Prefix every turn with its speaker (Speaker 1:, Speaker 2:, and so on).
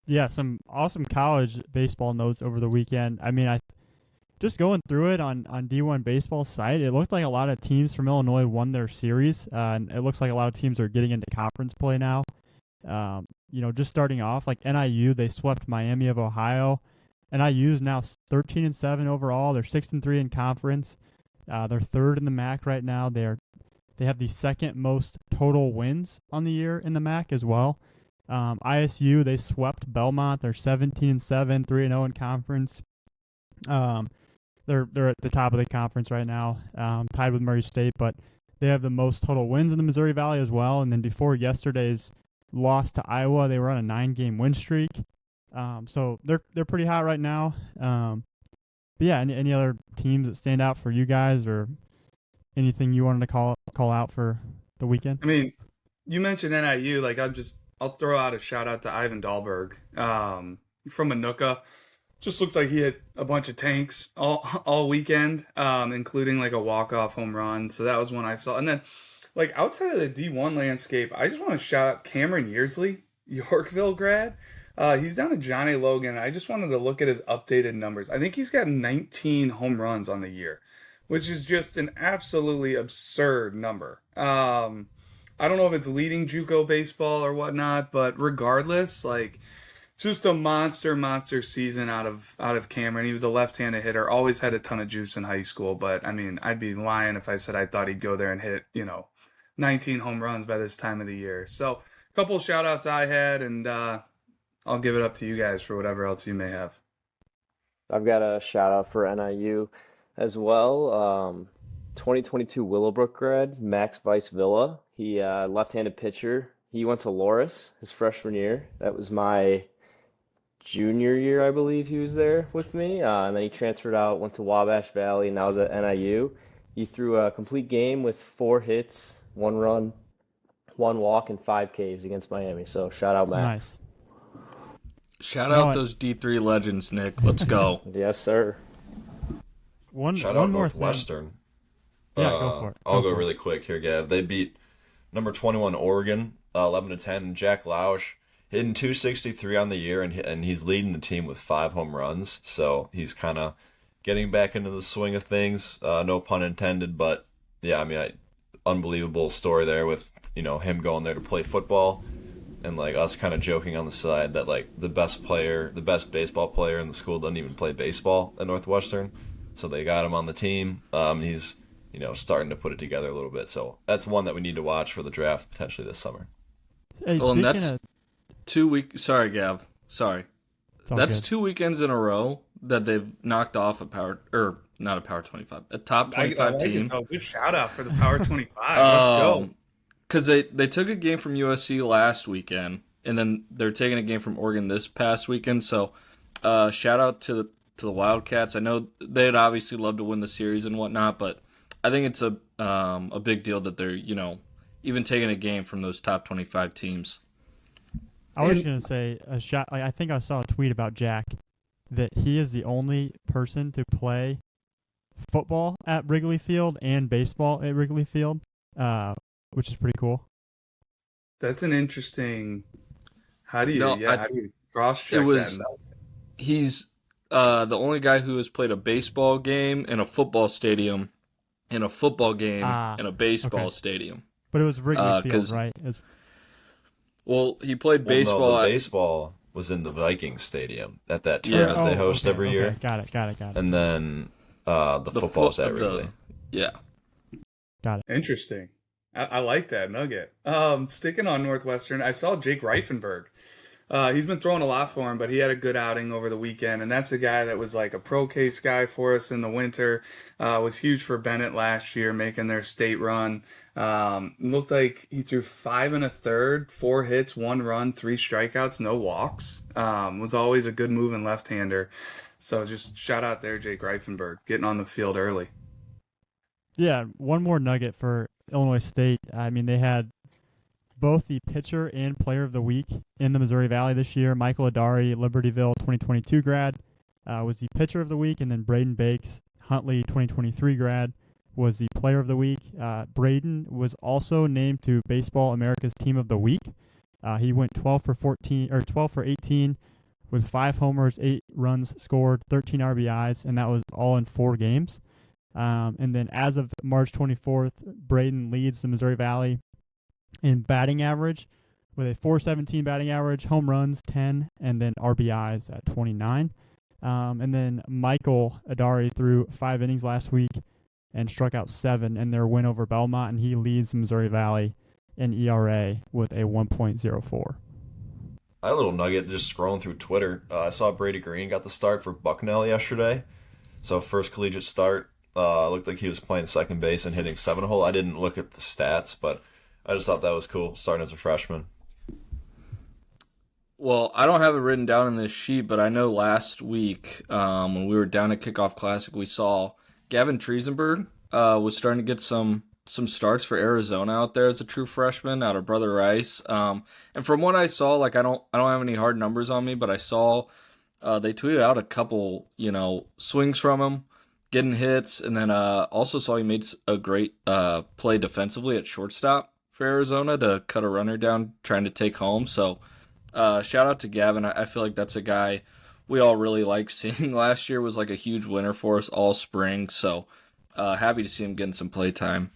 Speaker 1: Yeah, some awesome college baseball notes over the weekend. I mean, I just going through it on D1 Baseball site, it looked like a lot of teams from Illinois won their series, and it looks like a lot of teams are getting into conference play now. Just starting off, like NIU, they swept Miami of Ohio. NIU's now 13-7 overall. They're 6-3 in conference. They're third in the MAC right now. They have the second most total wins on the year in the MAC as well. ISU, they swept Belmont. They're 17-7, 3-0 in conference. They're at the top of the conference right now, tied with Murray State, but they have the most total wins in the Missouri Valley as well. And then before yesterday's loss to Iowa, they were on a 9-game win streak. So they're pretty hot right now. But yeah, any other teams that stand out for you guys, or anything you wanted to call out for the weekend?
Speaker 2: I mean, you mentioned NIU. Like, I'll throw out a shout out to Ivan Dahlberg, from Manuka. Just looked like he hit a bunch of tanks all weekend, including like a walk-off home run. So that was one I saw. And then, like, outside of the D1 landscape, I just want to shout out Cameron Yearsley, Yorkville grad. He's down at Johnny Logan. I just wanted to look at his updated numbers. I think he's got 19 home runs on the year, which is just an absolutely absurd number. I don't know if it's leading JUCO baseball or whatnot, but regardless, like, just a monster season out of Cameron. He was a left-handed hitter, always had a ton of juice in high school, but I mean, I'd be lying if I said I thought he'd go there and hit, 19 home runs by this time of the year. So, a couple shout outs I had, and I'll give it up to you guys for whatever else you may have.
Speaker 3: I've got a shout out for NIU as well. 2022 Willowbrook grad, Max Weiss Villa. He left-handed pitcher. He went to Loris his freshman year. That was my junior year, I believe he was there with me. And then he transferred out, went to Wabash Valley, and now is at NIU. He threw a complete game with 4 hits, 1 run, 1 walk, and 5 Ks against Miami. So shout out, Max.
Speaker 1: Nice.
Speaker 4: Shout out those D3 legends, Nick. Let's go.
Speaker 3: Yes, sir.
Speaker 5: Shout
Speaker 1: one
Speaker 5: out
Speaker 1: more
Speaker 5: Northwestern.
Speaker 1: Yeah, go for it.
Speaker 5: I'll go really quick here, Gav. They beat number 21 Oregon, 11-10. Jack Lausch hitting 263 on the year, and he's leading the team with 5 home runs. So he's kind of getting back into the swing of things. No pun intended, but yeah, I mean, unbelievable story there with him going there to play football, and like us kind of joking on the side that like the best baseball player in the school doesn't even play baseball at Northwestern. So they got him on the team. He's starting to put it together a little bit. So that's one that we need to watch for the draft potentially this summer.
Speaker 1: Hey,
Speaker 4: Well, and
Speaker 1: speaking
Speaker 4: that's
Speaker 1: of,
Speaker 4: 2 weeks. Sorry, Gav. Sorry.
Speaker 1: it's all
Speaker 4: That's
Speaker 1: good.
Speaker 4: 2 weekends in a row that they've knocked off not a power 25, a top 25 team.
Speaker 2: Good shout out for the Power 25. Let's go.
Speaker 4: Because they took a game from USC last weekend, and then they're taking a game from Oregon this past weekend. So, shout out to the Wildcats. I know they'd obviously love to win the series and whatnot, but I think it's a big deal that they're even taking a game from those top 25 teams.
Speaker 1: I was going to say a shot. Like, I think I saw a tweet about Jack that he is the only person to play football at Wrigley Field and baseball at Wrigley Field, which is pretty cool.
Speaker 2: That's an interesting. How do you cross check that?
Speaker 4: He's the only guy who has played a baseball game in a football stadium, in a football game in a baseball stadium.
Speaker 1: But it was Wrigley Field, right?
Speaker 4: Well, he played baseball.
Speaker 5: No, the baseball was in the Vikings Stadium at that tournament they host every year.
Speaker 1: Got it.
Speaker 5: And then the football's at Wrigley.
Speaker 4: Yeah.
Speaker 1: Got it.
Speaker 2: Interesting. I like that nugget. Sticking on Northwestern, I saw Jake Reifenberg. He's been throwing a lot for him, but he had a good outing over the weekend, and that's a guy that was like a pro case guy for us in the winter. Was huge for Bennett last year, making their state run. Looked like he threw 5 1/3, 4 hits, 1 run, 3 strikeouts, no walks. Was always a good moving left-hander. So just shout out there, Jake Reifenberg, getting on the field early.
Speaker 1: Yeah, one more nugget for Illinois State. I mean, they had both the pitcher and player of the week in the Missouri Valley this year. Michael Adari, Libertyville 2022 grad, was the pitcher of the week, and then Braden Bakes, Huntley 2023 grad, was the player of the week. Braden was also named to Baseball America's Team of the Week. He went 12 for 18, with 5 homers, 8 runs scored, 13 RBIs, and that was all in 4 games. And then as of March 24th, Braden leads the Missouri Valley in batting average with a .417 batting average, home runs 10, and then RBIs at 29. And then Michael Adari threw 5 innings last week and struck out 7 in their win over Belmont, and he leads the Missouri Valley in ERA with a 1.04.
Speaker 5: I had a little nugget just scrolling through Twitter. I saw Brady Green got the start for Bucknell yesterday. So first collegiate start. Looked like he was playing second base and hitting 7-hole. I didn't look at the stats, but I just thought that was cool, starting as a freshman.
Speaker 4: Well, I don't have it written down in this sheet, but I know last week when we were down at Kickoff Classic, we saw Gavin Triesenberg was starting to get some starts for Arizona out there as a true freshman out of Brother Rice. And from what I saw, like I don't have any hard numbers on me, but I saw they tweeted out a couple, swings from him, getting hits, and then also saw he made a great play defensively at shortstop for Arizona to cut a runner down trying to take home. So shout out to Gavin. I feel like that's a guy we all really liked seeing last year. Was like a huge winner for us all spring. So happy to see him getting some play time.